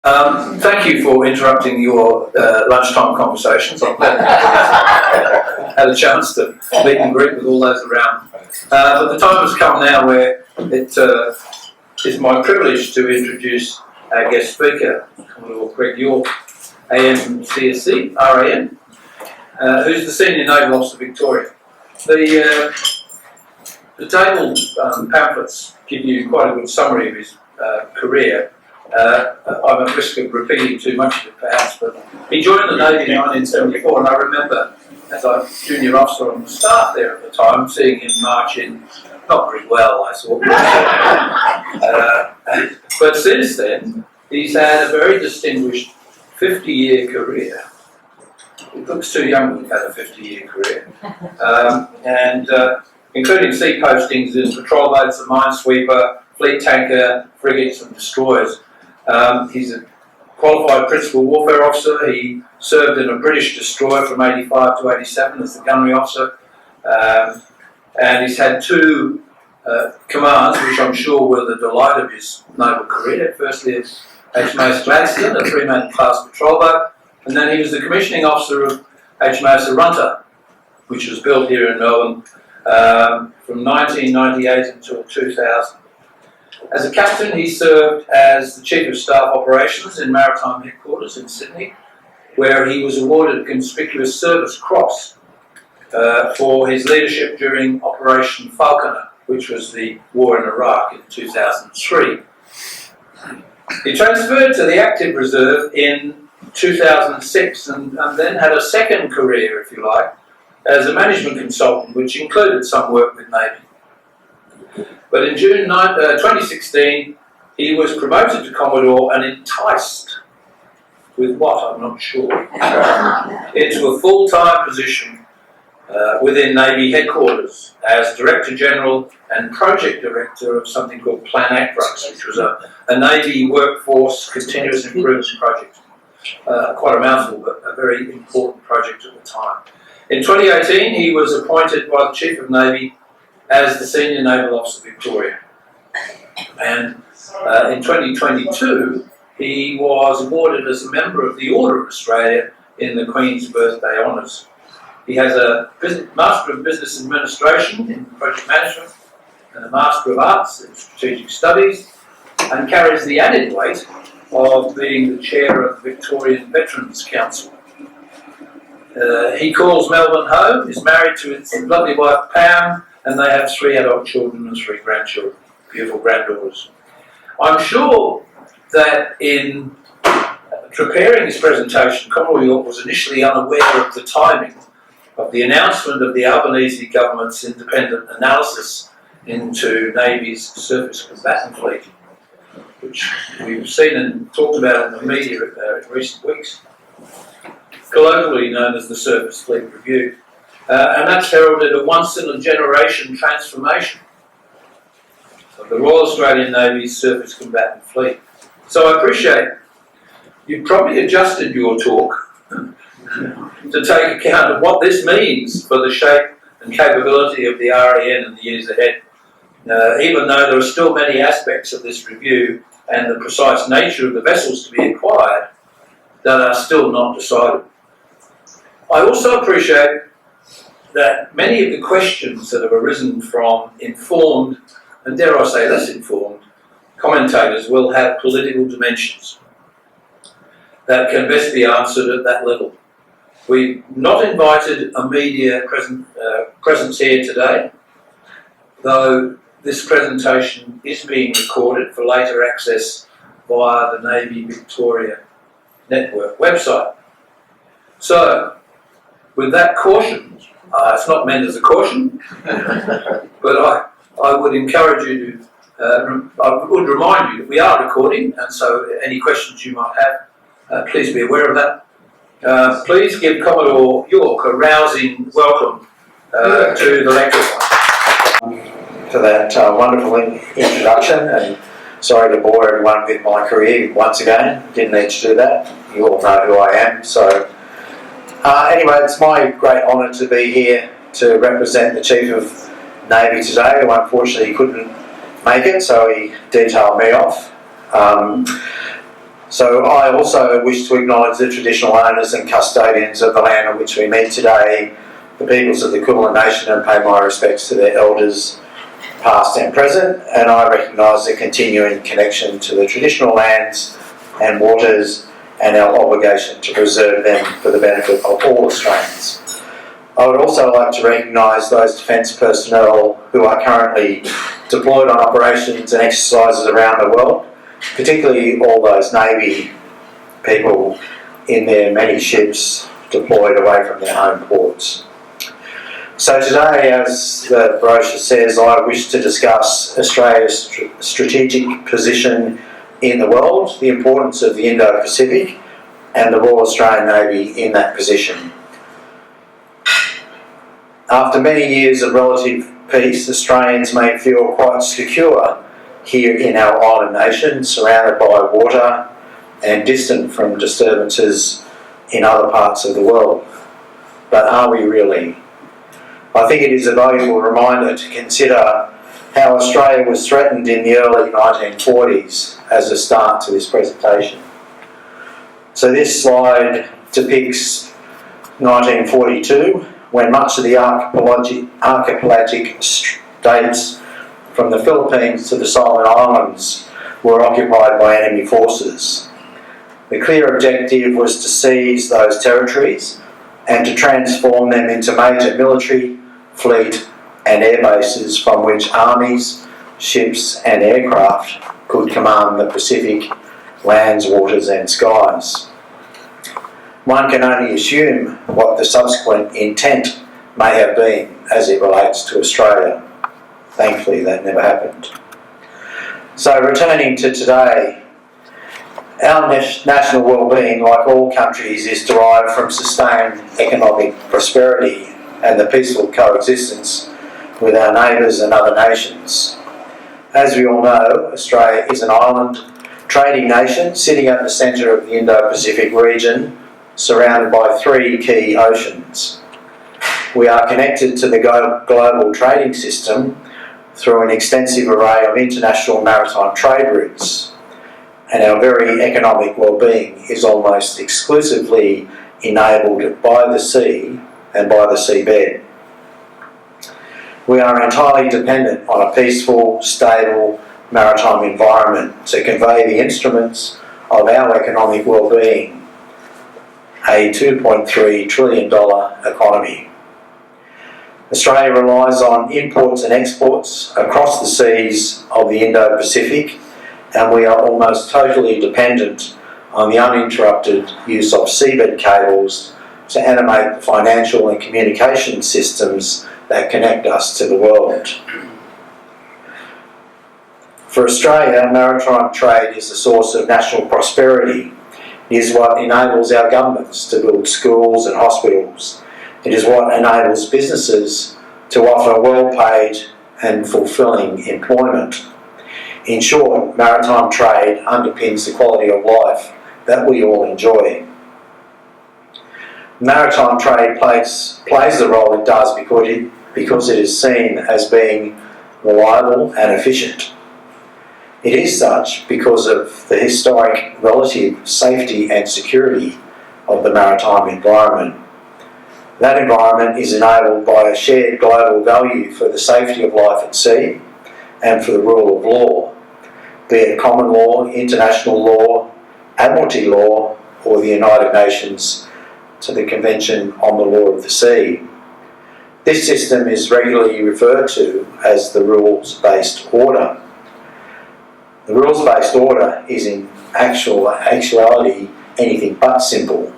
Thank you for interrupting your lunchtime conversations. I'm glad you had a chance to meet and greet with all those around. But the time has come now where it is my privilege to introduce our guest speaker, Commodore Greg York, AM CSC, RAN, who's the Senior Naval Officer Victoria. The table pamphlets give you quite a good summary of his career. I'm at risk of repeating too much of it perhaps, but he joined the Navy in 1974, and I remember as a junior officer on the staff there at the time, seeing him march in, not very well I thought, but since then he's had a very distinguished 50-year career. He looks too young to have a 50-year career, including sea postings in patrol boats, a minesweeper, fleet tanker, frigates and destroyers. He's a qualified principal warfare officer. He served in a British destroyer from 85 to 87 as the gunnery officer. And he's had two commands, which I'm sure were the delight of his naval career. Firstly, as HMAS Gladstone, a 3-man class patrol boat, and then he was the commissioning officer of HMAS Arunta, which was built here in Melbourne from 1998 until 2000. As a captain, he served as the Chief of Staff Operations in Maritime Headquarters in Sydney, where he was awarded a Conspicuous Service Cross for his leadership during Operation Falconer, which was the war in Iraq in 2003. He transferred to the Active Reserve in 2006 and then had a second career, if you like, as a management consultant, which included some work with Navy. But in June 2016, he was promoted to Commodore and enticed with what, I'm not sure, into a full-time position within Navy headquarters as Director General and Project Director of something called Plan Actrux, which was a Navy workforce continuous improvement project. Quite a mouthful, but a very important project at the time. In 2018, he was appointed by the Chief of Navy as the Senior Naval Officer Victoria. And in 2022, he was awarded as a member of the Order of Australia in the Queen's Birthday Honours. He has a Master of Business Administration in Project Management and a Master of Arts in Strategic Studies, and carries the added weight of being the Chair of the Victorian Veterans Council. He calls Melbourne home, is married to his lovely wife Pam, and they have 3 adult children and 3 grandchildren, beautiful granddaughters. I'm sure that in preparing this presentation, Commodore York was initially unaware of the timing of the announcement of the Albanese government's independent analysis into Navy's surface combatant fleet, which we've seen and talked about in the media in recent weeks, colloquially known as the Surface Fleet Review. And that's heralded a once-in-a-generation transformation of the Royal Australian Navy's surface combatant fleet. So I appreciate you've probably adjusted your talk to take account of what this means for the shape and capability of the RAN in the years ahead, even though there are still many aspects of this review and the precise nature of the vessels to be acquired that are still not decided. I also appreciate that many of the questions that have arisen from informed, and dare I say less informed, commentators will have political dimensions that can best be answered at that level. We've not invited a media presence here today, though this presentation is being recorded for later access via the Navy Victoria Network website. So, with that caution, it's not meant as a caution, but I would encourage you to, I would remind you that we are recording, and so any questions you might have, please be aware of that. Please give Commodore York a rousing welcome to the lecture. For that wonderful introduction, and sorry to bore everyone with my career once again. Didn't need to do that. You all know who I am. So anyway, it's my great honour to be here to represent the Chief of Navy today, who unfortunately couldn't make it, so he detailed me off. So I also wish to acknowledge the traditional owners and custodians of the land on which we meet today, the peoples of the Kulin Nation, and pay my respects to their elders, past and present, and I recognise the continuing connection to the traditional lands and waters and our obligation to preserve them for the benefit of all Australians. I would also like to recognise those defence personnel who are currently deployed on operations and exercises around the world, particularly all those Navy people in their many ships deployed away from their home ports. So today, as the brochure says, I wish to discuss Australia's strategic position in the world, the importance of the Indo-Pacific, and the Royal Australian Navy in that position. After many years of relative peace, Australians may feel quite secure here in our island nation, surrounded by water and distant from disturbances in other parts of the world. But are we really? I think it is a valuable reminder to consider how Australia was threatened in the early 1940s as a start to this presentation. So this slide depicts 1942, when much of the archipelagic states from the Philippines to the Solomon Islands were occupied by enemy forces. The clear objective was to seize those territories and to transform them into major military, fleet and air bases from which armies, ships and aircraft could command the Pacific lands, waters and skies. One can only assume what the subsequent intent may have been as it relates to Australia. Thankfully that never happened. So returning to today, our national well-being, like all countries, is derived from sustained economic prosperity and the peaceful coexistence with our neighbours and other nations. As we all know, Australia is an island trading nation sitting at the centre of the Indo-Pacific region, surrounded by three key oceans. We are connected to the global trading system through an extensive array of international maritime trade routes, and our very economic well-being is almost exclusively enabled by the sea and by the seabed. We are entirely dependent on a peaceful, stable maritime environment to convey the instruments of our economic well-being, a $2.3 trillion economy. Australia relies on imports and exports across the seas of the Indo-Pacific, and we are almost totally dependent on the uninterrupted use of seabed cables to animate the financial and communication systems that connect us to the world. For Australia, maritime trade is the source of national prosperity. It is what enables our governments to build schools and hospitals. It is what enables businesses to offer well-paid and fulfilling employment. In short, maritime trade underpins the quality of life that we all enjoy. Maritime trade plays the role it does because it is seen as being reliable and efficient. It is such because of the historic relative safety and security of the maritime environment. That environment is enabled by a shared global value for the safety of life at sea and for the rule of law, be it common law, international law, admiralty law, or the United Nations to the Convention on the Law of the Sea. This system is regularly referred to as the rules-based order. The rules-based order is in actuality anything but simple.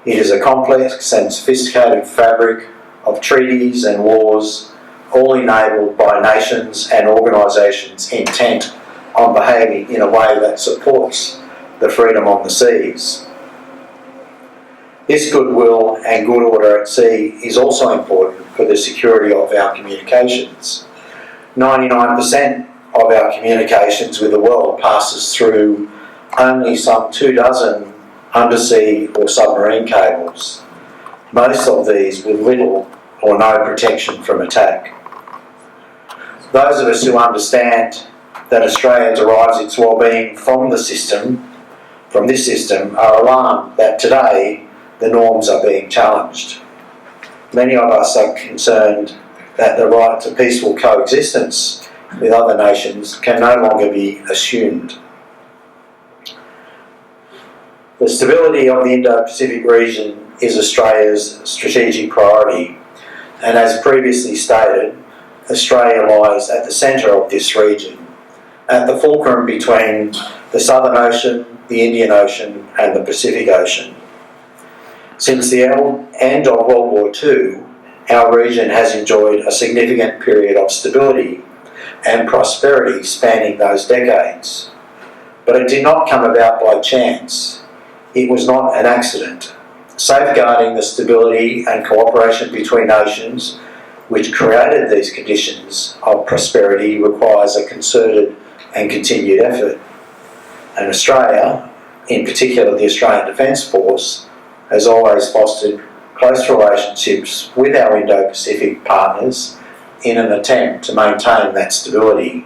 It is a complex and sophisticated fabric of treaties and laws, all enabled by nations and organisations intent on behaving in a way that supports the freedom on the seas. This goodwill and good order at sea is also important for the security of our communications. 99% of our communications with the world passes through only some 24 undersea or submarine cables, most of these with little or no protection from attack. Those of us who understand that Australia derives its well-being from the system from this system are alarmed that today the norms are being challenged. Many of us are concerned that the right to peaceful coexistence with other nations can no longer be assumed. The stability of the Indo-Pacific region is Australia's strategic priority, and as previously stated, Australia lies at the centre of this region, at the fulcrum between the Southern Ocean, the Indian Ocean and the Pacific Ocean. Since the end of World War II, our region has enjoyed a significant period of stability and prosperity spanning those decades. But it did not come about by chance. It was not an accident. Safeguarding the stability and cooperation between nations which created these conditions of prosperity requires a concerted and continued effort. And Australia, in particular the Australian Defence Force, has always fostered close relationships with our Indo-Pacific partners in an attempt to maintain that stability.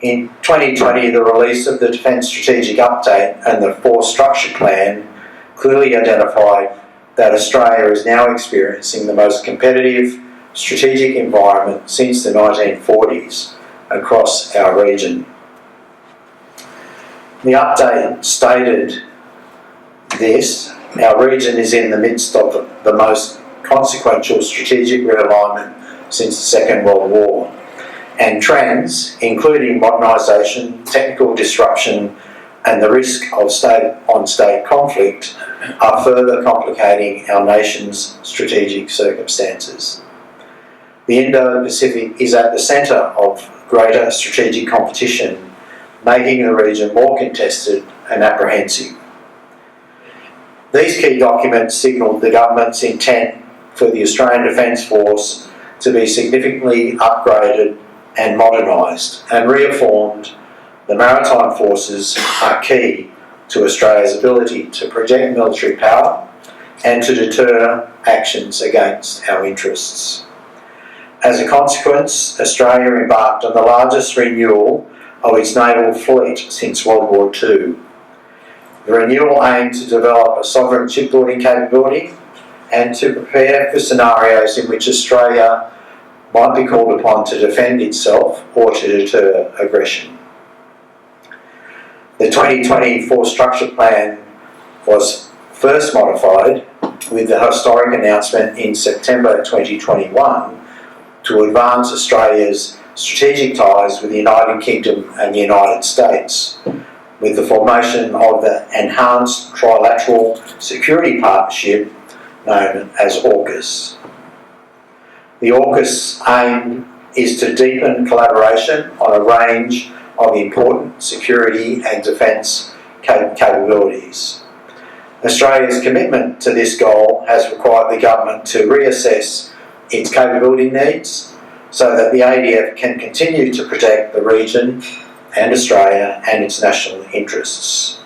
In 2020, the release of the Defence Strategic Update and the Force Structure Plan clearly identified that Australia is now experiencing the most competitive strategic environment since the 1940s across our region. The update stated this: our region is in the midst of the most consequential strategic realignment since the Second World War, and trends, including modernisation, technical disruption and the risk of state-on-state conflict, are further complicating our nation's strategic circumstances. The Indo-Pacific is at the centre of greater strategic competition, making the region more contested and apprehensive. These key documents signalled the government's intent for the Australian Defence Force to be significantly upgraded and modernised, and reaffirmed the maritime forces are key to Australia's ability to project military power and to deter actions against our interests. As a consequence, Australia embarked on the largest renewal of its naval fleet since World War II. The renewal aimed to develop a sovereign shipbuilding capability and to prepare for scenarios in which Australia might be called upon to defend itself or to deter aggression. The 2020 Force Structure Plan was first modified with the historic announcement in September 2021 to advance Australia's strategic ties with the United Kingdom and the United States, with the formation of the Enhanced Trilateral Security Partnership known as AUKUS. The AUKUS aim is to deepen collaboration on a range of important security and defence capabilities. Australia's commitment to this goal has required the government to reassess its capability needs so that the ADF can continue to protect the region and Australia and its national interests.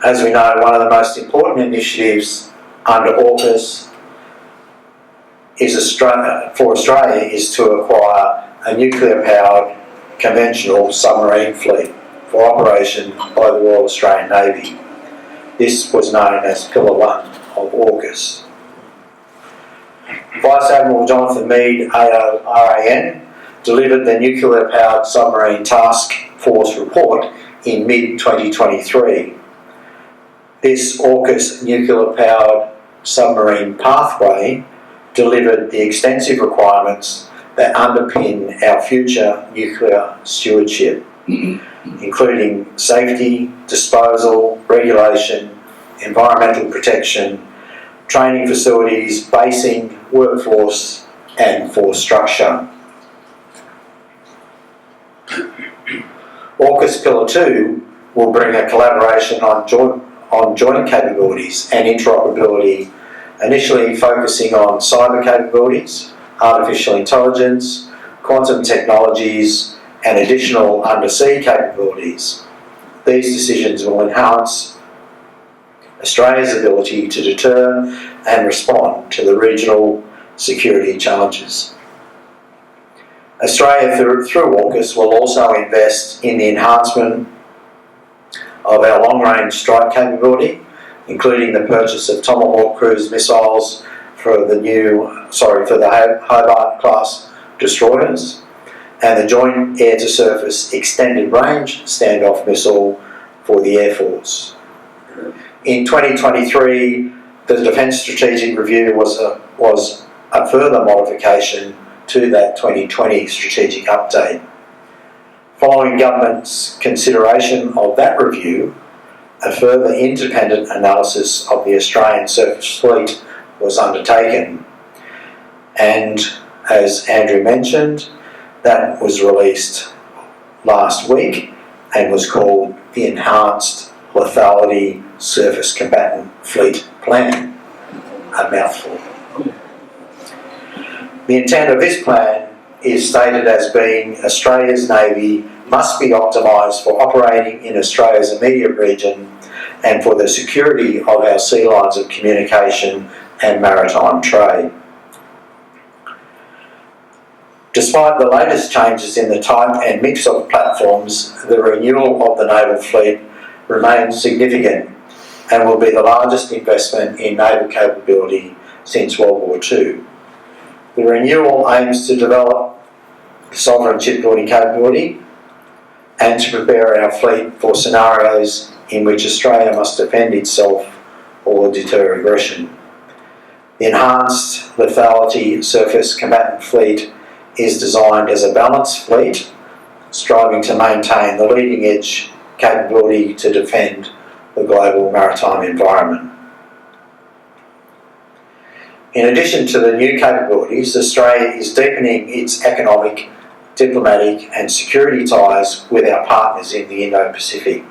As we know, one of the most important initiatives under AUKUS for Australia is to acquire a nuclear-powered conventional submarine fleet for operation by the Royal Australian Navy. This was known as Pillar 1 of AUKUS. Vice Admiral Jonathan Mead, AO RAN, delivered the Nuclear Powered Submarine Task Force report in mid-2023. This AUKUS nuclear-powered submarine pathway delivered the extensive requirements that underpin our future nuclear stewardship, including safety, disposal, regulation, environmental protection, training facilities, basing, workforce and force structure. AUKUS Pillar 2 will bring a collaboration on joint capabilities and interoperability, initially focusing on cyber capabilities, artificial intelligence, quantum technologies and additional undersea capabilities. These decisions will enhance Australia's ability to deter and respond to the regional security challenges. Australia, through AUKUS, will also invest in the enhancement of our long-range strike capability, including the purchase of Tomahawk cruise missiles for the Hobart-class destroyers, and the Joint Air-to-Surface Extended Range Standoff Missile for the Air Force. In 2023, the Defence Strategic Review was a further modification to that 2020 strategic update. Following government's consideration of that review, a further independent analysis of the Australian surface fleet was undertaken, and as Andrew mentioned, that was released last week and was called the Enhanced Lethality Surface Combatant Fleet Plan, a mouthful. The intent of this plan is stated as being Australia's Navy must be optimised for operating in Australia's immediate region and for the security of our sea lines of communication and maritime trade. Despite the latest changes in the type and mix of platforms, the renewal of the naval fleet remains significant and will be the largest investment in naval capability since World War II. The renewal aims to develop sovereign shipbuilding capability and to prepare our fleet for scenarios in which Australia must defend itself or deter aggression. The Enhanced Lethality Surface Combatant Fleet is designed as a balanced fleet, striving to maintain the leading edge capability to defend the global maritime environment. In addition to the new capabilities, Australia is deepening its economic, diplomatic and security ties with our partners in the Indo-Pacific.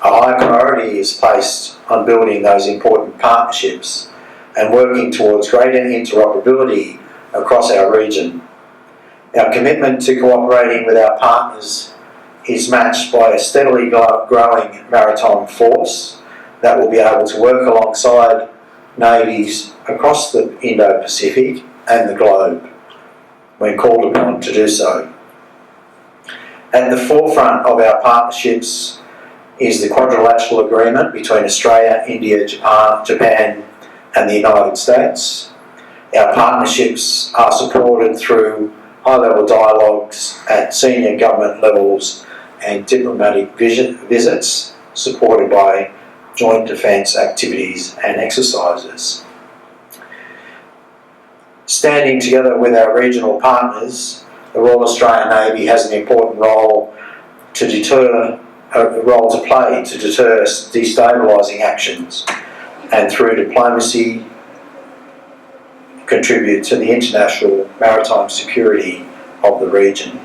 A high priority is placed on building those important partnerships and working towards greater interoperability across our region. Our commitment to cooperating with our partners is matched by a steadily growing maritime force that will be able to work alongside navies across the Indo-Pacific and the globe when called upon to do so. At the forefront of our partnerships is the quadrilateral agreement between Australia, India, Japan and the United States. Our partnerships are supported through high-level dialogues at senior government levels and diplomatic visits supported by joint defence activities and exercises. Standing together with our regional partners, the Royal Australian Navy has an important role to play to deter destabilising actions, and through diplomacy contribute to the international maritime security of the region.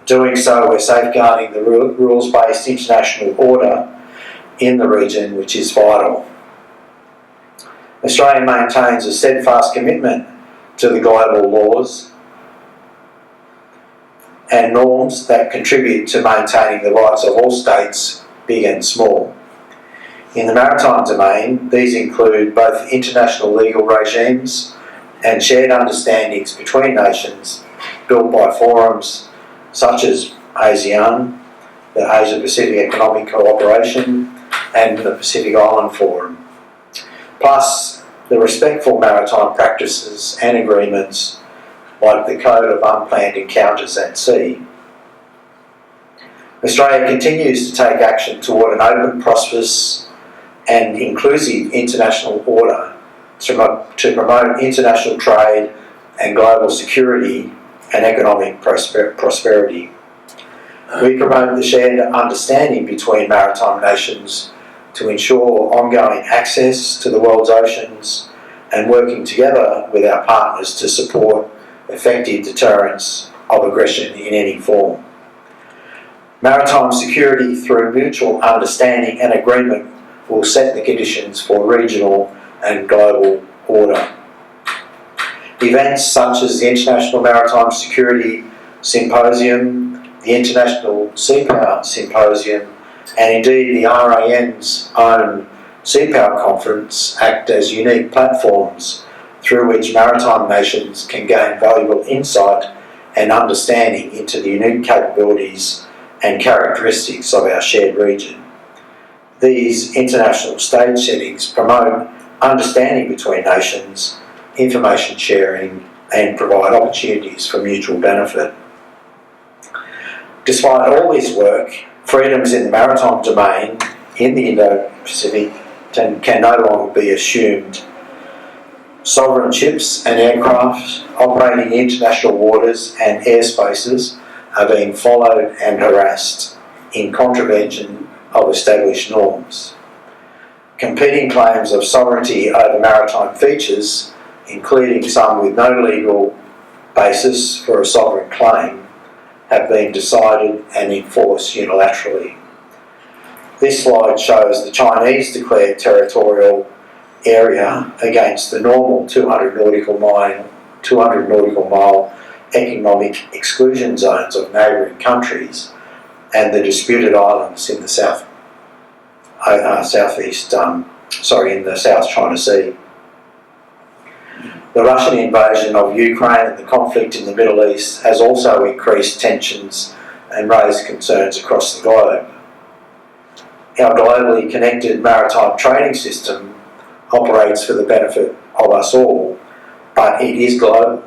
Doing so, we're safeguarding the rules-based international order in the region, which is vital. Australia maintains a steadfast commitment to the global laws and norms that contribute to maintaining the rights of all states, big and small. In the maritime domain, these include both international legal regimes and shared understandings between nations built by forums such as ASEAN, the Asia-Pacific Economic Cooperation, and the Pacific Island Forum, plus the respectful maritime practices and agreements like the Code of Unplanned Encounters at Sea. Australia continues to take action toward an open, prosperous and inclusive international order to promote international trade and global security and economic prosperity. We promote the shared understanding between maritime nations to ensure ongoing access to the world's oceans and working together with our partners to support effective deterrence of aggression in any form. Maritime security through mutual understanding and agreement will set the conditions for regional and global order. Events such as the International Maritime Security Symposium, the International Sea Power Symposium, and indeed the RAN's own Sea Power Conference act as unique platforms through which maritime nations can gain valuable insight and understanding into the unique capabilities and characteristics of our shared region. These international stage settings promote understanding between nations, information sharing, and provide opportunities for mutual benefit. Despite all this work, freedoms in the maritime domain in the Indo-Pacific can no longer be assumed. Sovereign ships and aircraft operating in international waters and airspaces are being followed and harassed in contravention of established norms. Competing claims of sovereignty over maritime features, including some with no legal basis for a sovereign claim, have been decided and enforced unilaterally. This slide shows the Chinese declared territorial area against the normal 200 nautical mile economic exclusion zones of neighbouring countries and the disputed islands in the in the South China Sea. The Russian invasion of Ukraine and the conflict in the Middle East has also increased tensions and raised concerns across the globe. Our globally connected maritime trading system operates for the benefit of us all, but it is global,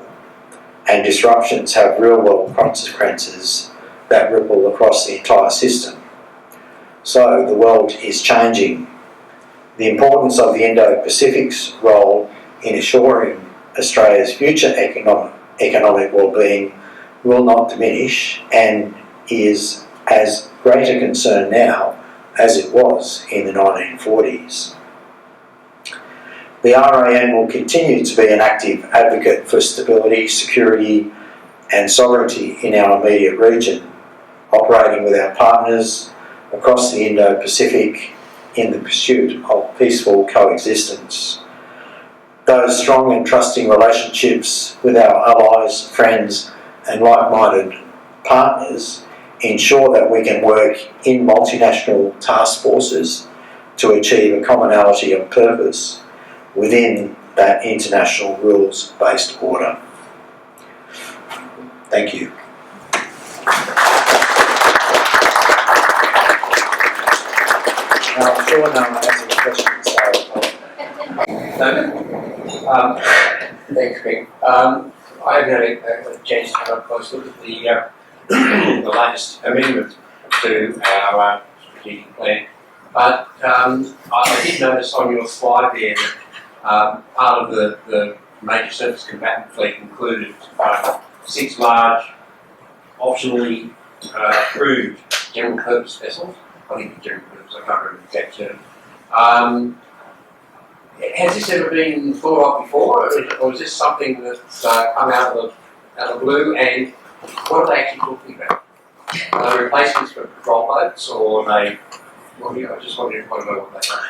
and disruptions have real-world consequences that ripple across the entire system. So the world is changing. The importance of the Indo-Pacific's role in assuring Australia's future economic well-being will not diminish and is as great a concern now as it was in the 1940s. The RAN will continue to be an active advocate for stability, security and sovereignty in our immediate region, operating with our partners across the Indo-Pacific in the pursuit of peaceful coexistence. Those strong and trusting relationships with our allies, friends and like-minded partners ensure that we can work in multinational task forces to achieve a commonality of purpose within that international rules-based order. Thank you. Now, I'm sure no one has any questions, David? Thanks, Greg. I haven't had a chance to have a close look at the latest amendment to our strategic plan, but I did notice on your slide there that part of the major surface combatant fleet included 6 large, optionally approved general purpose vessels. I think general purpose, I can't remember the exact term. Has this ever been thought of before, or is this something that's come out of the blue? And what are they actually talking about? Are they replacements for patrol boats, or are they? Well, I just wanted to know what they are.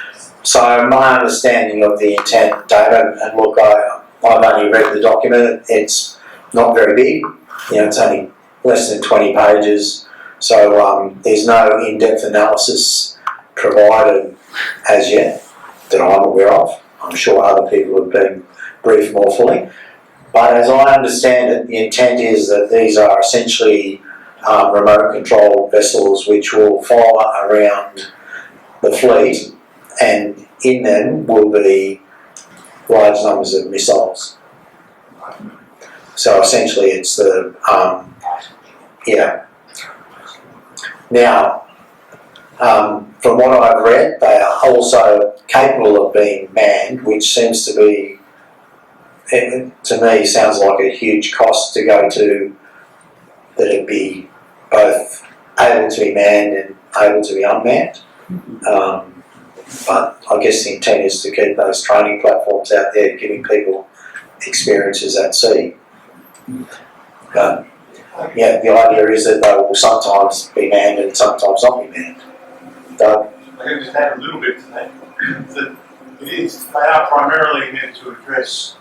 So my understanding of the intent, David, and look, I've only read the document. It's not very big. It's only less than 20 pages. So there's no in-depth analysis provided as yet that I'm aware of. I'm sure other people have been briefed more fully. But as I understand it, the intent is that these are essentially remote controlled vessels which will follow around the fleet, and in them will be large numbers of missiles. So essentially it's the, Now, from what I've read, they are also capable of being manned, which seems to be, to me, sounds like a huge cost to go to, that it'd be both able to be manned and able to be unmanned. But I guess the intent is to keep those training platforms out there, giving people experiences at sea. But yeah, the idea is that they will sometimes be manned and sometimes not be manned. I can just add a little bit to that. They are primarily meant to address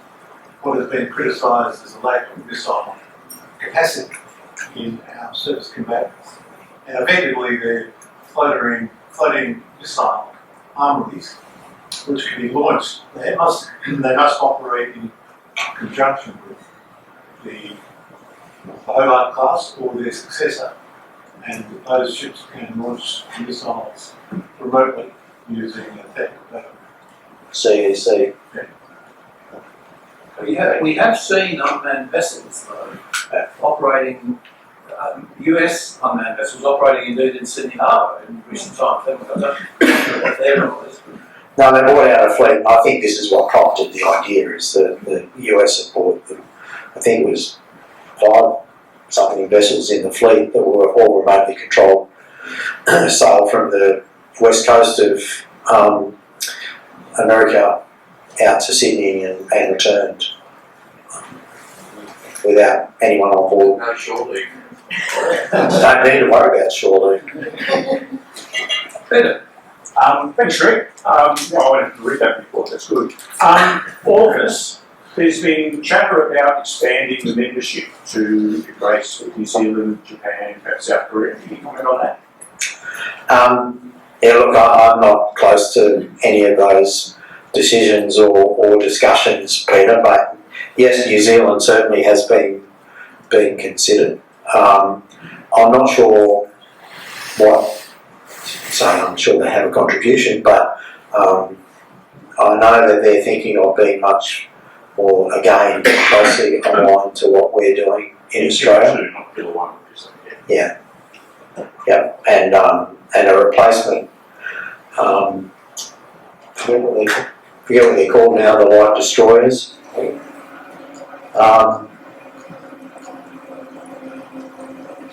what has been criticised as a lack of missile capacity in our surface combatants. And effectively they're floating missile armories which can be launched. They must operate in conjunction with the Hobart class or their successor, and those ships can launch missiles remotely using a technical CEC. We have seen unmanned vessels though, operating, US unmanned vessels operating indeed in Sydney Harbour in recent times. I don't know what their role is. No, they brought out a fleet. I think this is what prompted the idea, is that the US had bought, I think it was 5-something vessels in the fleet that were all remotely controlled, sailed from the west coast of America out to Sydney and returned without anyone on board. No, surely. Don't need to worry about shore leave. Peter, Thanks, Rick. I wanted to read that report, that's good. AUKUS, there's been chatter about expanding the membership to embrace New Zealand, Japan, perhaps South Korea. Can you comment on that? Yeah, look, I'm not close to any of those decisions or discussions, Peter, but yes, New Zealand certainly has been considered. I'm not sure I'm sure they have a contribution, but I know that they're thinking of being much more, again, closely aligned to what we're doing in Australia. Not Pillar 1, Yeah, and a replacement. Forget what they're called now, the light destroyers.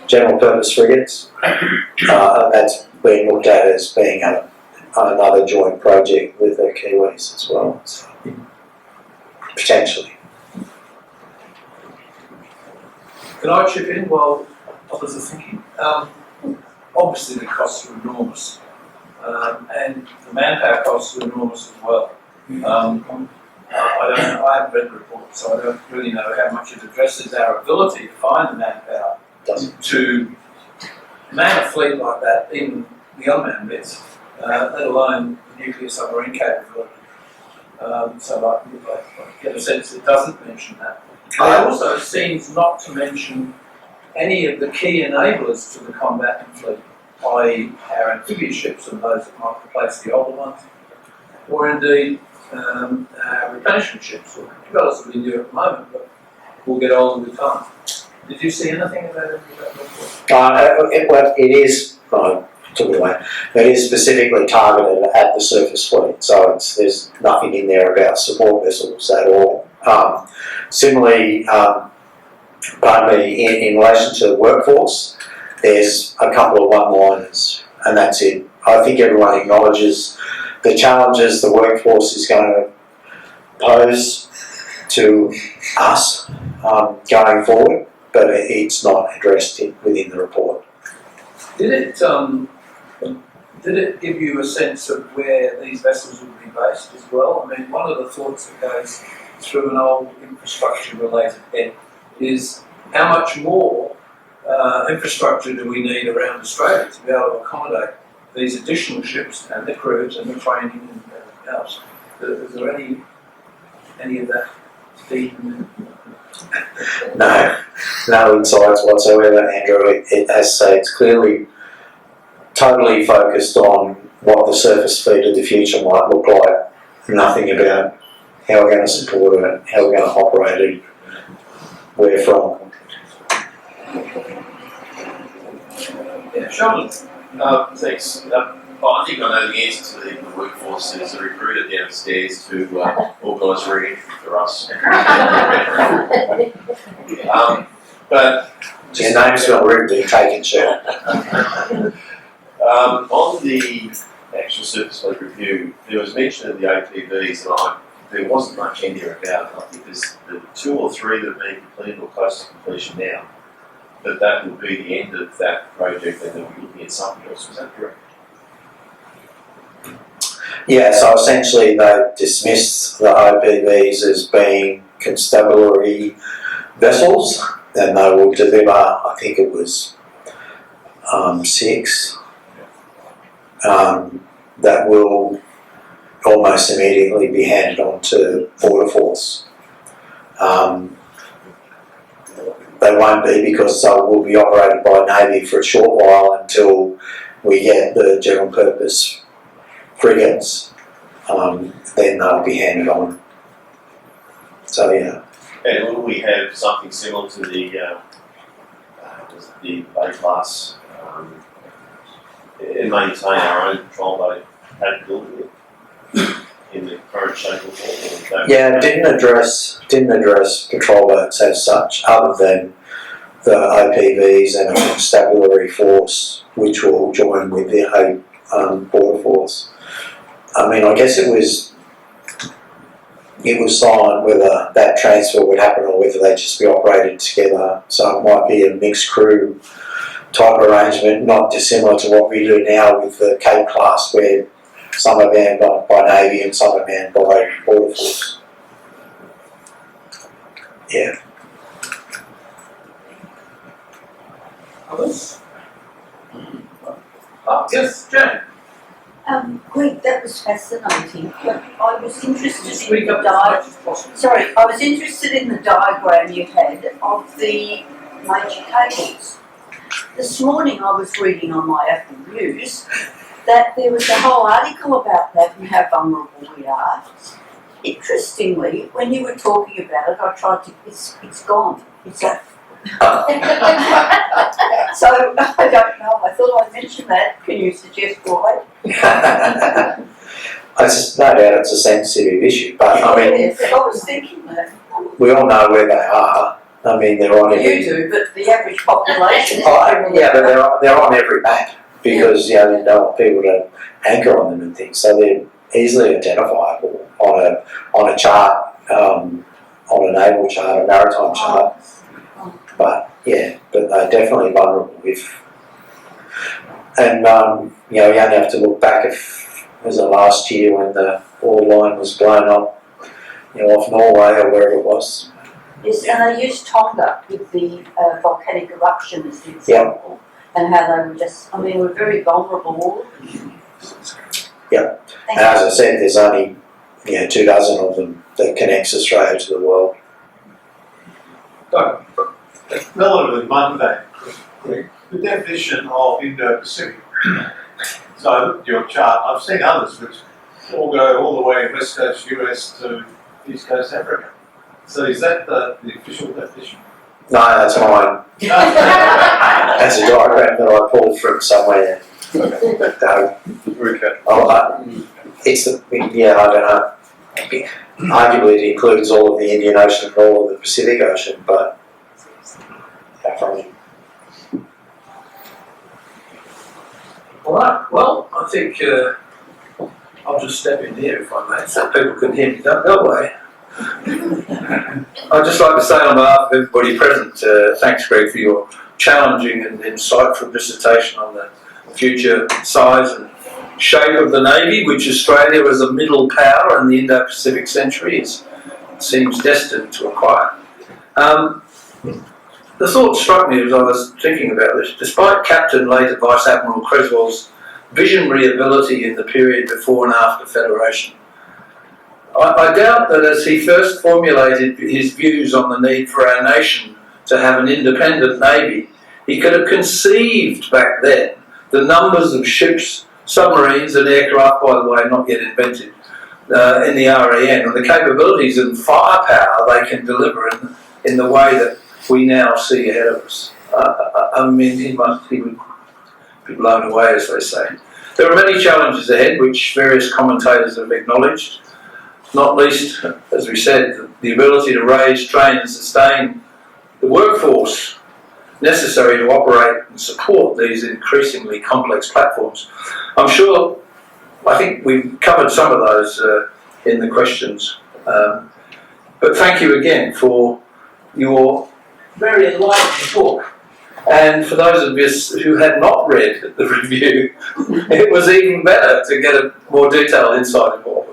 General purpose frigates. That's being looked at as being another joint project with the Kiwis as well, so, potentially. can I chip in while others are thinking? Obviously the costs are enormous, and the manpower costs are enormous as well. I haven't read the report, so I don't really know how much it addresses our ability to find the manpower to man a fleet like that in the unmanned bits, let alone nuclear submarine capability. So I get a sense it doesn't mention that. It also seems not to mention any of the key enablers to the combatant fleet, i.e. our amphibious ships and those that might replace the older ones, or indeed our replenishment ships, which are relatively new at the moment, but will get older with time. Did you see anything about it? It is, I took it away, it is specifically targeted at the surface fleet, so there's nothing in there about support vessels at all. Similarly, in relation to the workforce, there's a couple of one-liners, and that's it. I think everyone acknowledges the challenges the workforce is going to pose to us going forward, but it's not addressed within the report. Did it give you a sense of where these vessels would be based as well? I mean, one of the thoughts that goes through an old infrastructure-related head is how much more infrastructure do we need around Australia to be able to accommodate these additional ships and the crews and the training and everything else? Is there any of that feed in there? No insights whatsoever, Andrew. It as I say, it's clearly totally focused on what the surface fleet of the future might look like. Nothing about how we're going to support it, how we're going to operate it, where from. Yeah, Sheldon. Thanks. I think I know the answer to the workforce is a recruiter downstairs to organise rigging for us. But Your name's not rude, being taken, sure. on the actual surface fleet review, there was mention of the APVs, and there wasn't much in there about it. I think there's 2 or 3 that have been completed or close to completion now. But that would be the end of that project, and they'll be looking at something else. Was that correct? Yeah, so essentially they dismissed the OPVs as being constabulary vessels, and they will deliver, I think it was 6, that will almost immediately be handed on to Border Force. They won't be, because they will be operated by Navy for a short while until we get the general purpose frigates. Then they'll be handed on. So yeah. And will we have something similar to the A class and maintain our own patrol boat capability in the current shape of form? Yeah, didn't address patrol boats as such, other than the OPVs and a constabulary force, which will join with the border force. I mean, I guess it was silent whether that transfer would happen or whether they'd just be operated together. So it might be a mixed crew type arrangement, not dissimilar to what we do now with the Cape class, where some are manned by Navy and some are manned by Border Force. Yeah. Others? Oh, yes, Jane. Greg, that was fascinating, but I was interested Speak in the up as much as possible. Sorry, I was interested in the diagram you had of the major cables. This morning I was reading on my Apple News that there was a whole article about that and how vulnerable we are. Interestingly, when you were talking about it, I tried to, it's gone. It's like, so I don't know, I thought I'd mention that. Can you suggest why? I just no doubt it's a sensitive issue, but I mean, Yes, I was thinking that. we all know where they are. I mean, they're on every. You do, but the average population is Yeah, but they're on every map, because they don't want people to anchor on them and things, so they're easily identifiable on a chart, on a naval chart, a maritime chart. But yeah, but they're definitely vulnerable and you only have to look back was it last year when the oil line was blown up, off Norway or wherever it was. Yes, and they used Tonga with the volcanic eruption as the example, and how they were just, we're very vulnerable. Yeah, and as I said, there's only 24 of them that connects Australia to the world. Relatively mundane. The definition of Indo-Pacific. So I looked at your chart. I've seen others which all go all the way West Coast US to East Coast Africa. So is that the official definition? No, that's mine. That's a diagram that I pulled from somewhere. It's I don't know. Arguably, it includes all of the Indian Ocean and all of the Pacific Ocean, but. All right, well, I think I'll just step in here if I may, so people can hear me that way. I'd just like to say on behalf of everybody present, thanks Greg for your challenging and insightful dissertation on the future size and shape of the Navy, which Australia as a middle power in the Indo-Pacific century seems destined to acquire. The thought struck me as I was thinking about this. Despite Captain, later Vice Admiral Creswell's visionary ability in the period before and after Federation, I doubt that as he first formulated his views on the need for our nation to have an independent Navy, he could have conceived back then the numbers of ships, submarines and aircraft, by the way, not yet invented, in the RAN, and the capabilities and firepower they can deliver in the way that we now see ahead of us. He would be blown away, as they say. There are many challenges ahead, which various commentators have acknowledged, not least, as we said, the ability to raise, train and sustain the workforce necessary to operate and support these increasingly complex platforms. I think we've covered some of those in the questions. But thank you again for your very enlightening book. And for those of us who had not read the review, it was even better to get a more detailed insight into what